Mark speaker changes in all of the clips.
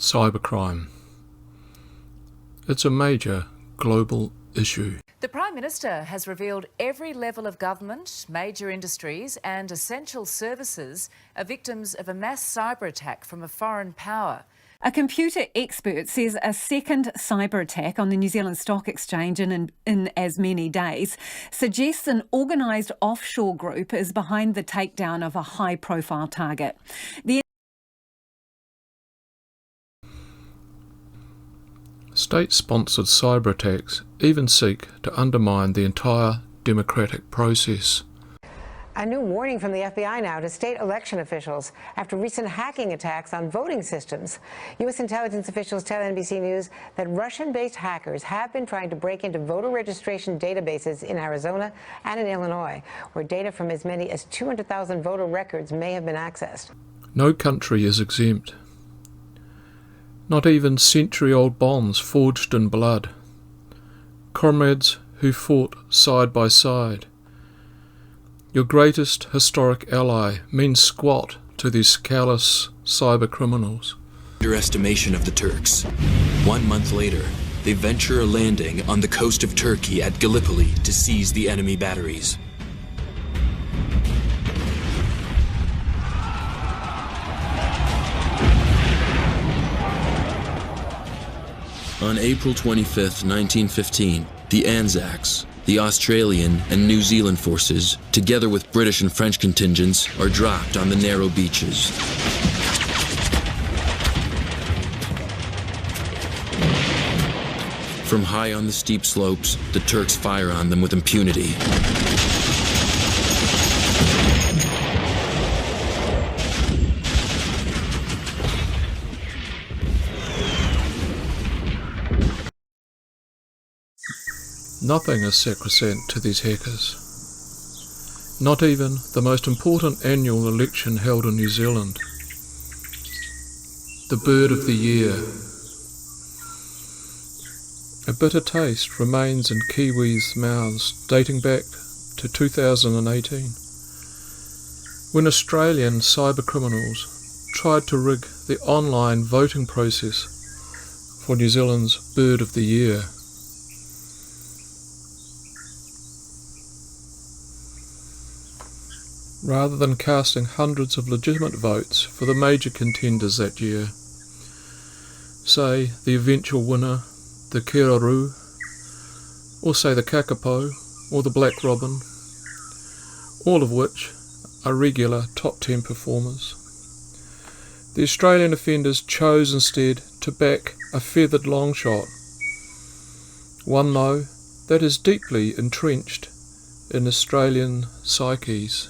Speaker 1: Cybercrime. It's a major global issue.
Speaker 2: The Prime Minister has revealed every level of government, major industries and essential services are victims of a mass cyber attack from a foreign power.
Speaker 3: A computer expert says a second cyber attack on the New Zealand Stock Exchange in as many days suggests an organised offshore group is behind the takedown of a high-profile target.
Speaker 1: State-sponsored cyber attacks even seek to undermine the entire democratic process.
Speaker 4: A new warning from the FBI now to state election officials after recent hacking attacks on voting systems. U.S. intelligence officials tell NBC News that Russian-based hackers have been trying to break into voter registration databases in Arizona and in Illinois, where data from as many as 200,000 voter records may have been accessed.
Speaker 1: No country is exempt. Not even century-old bonds forged in blood. Comrades who fought side by side. Your greatest historic ally means squat to these callous cyber criminals.
Speaker 5: Underestimation of the Turks. 1 month later, they venture a landing on the coast of Turkey at Gallipoli to seize the enemy batteries. On April 25, 1915, the Anzacs, the Australian and New Zealand forces, together with British and French contingents, are dropped on the narrow beaches. From high on the steep slopes, the Turks fire on them with impunity.
Speaker 1: Nothing is sacrosanct to these hackers. Not even the most important annual election held in New Zealand. The bird of the year. A bitter taste remains in Kiwis' mouths dating back to 2018, when Australian cybercriminals tried to rig the online voting process for New Zealand's bird of the year. Rather than casting hundreds of legitimate votes for the major contenders that year, say the eventual winner, the Kiraroo, or say the Kakapo, or the Black Robin, all of which are regular top 10 performers. The Australian offenders chose instead to back a feathered long shot, one though that is deeply entrenched in Australian psyches.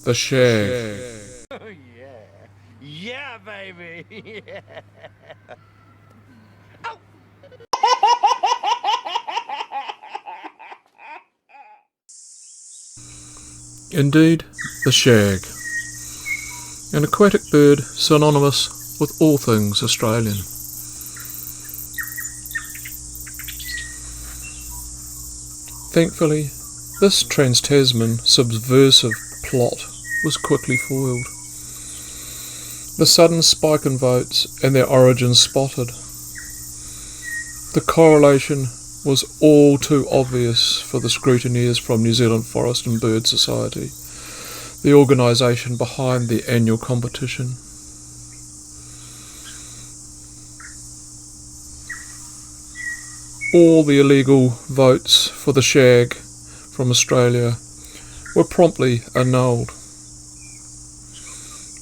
Speaker 1: The Shag.
Speaker 6: Oh yeah. Yeah, baby. Yeah. Oh.
Speaker 1: Indeed, the Shag. An aquatic bird synonymous with all things Australian. Thankfully, this trans-Tasman subversive plot was quickly foiled. The sudden spike in votes and their origins spotted. The correlation was all too obvious for the scrutineers from New Zealand Forest and Bird Society, the organisation behind the annual competition. All the illegal votes for the Shag from Australia were promptly annulled.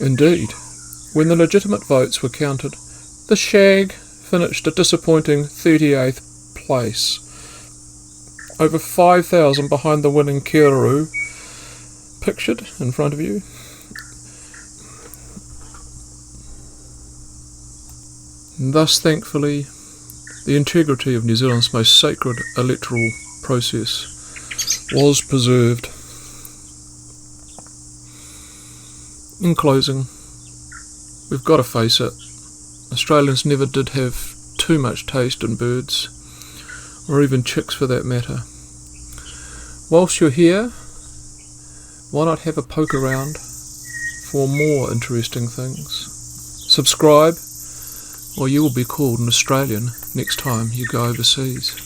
Speaker 1: Indeed, when the legitimate votes were counted, the Shag finished a disappointing 38th place, over 5,000 behind the winning Kiraroo, pictured in front of you. And thus, thankfully, the integrity of New Zealand's most sacred electoral process was preserved. In closing, we've got to face it, Australians never did have too much taste in birds, or even chicks for that matter. Whilst you're here, why not have a poke around for more interesting things? Subscribe, or you will be called an Australian next time you go overseas.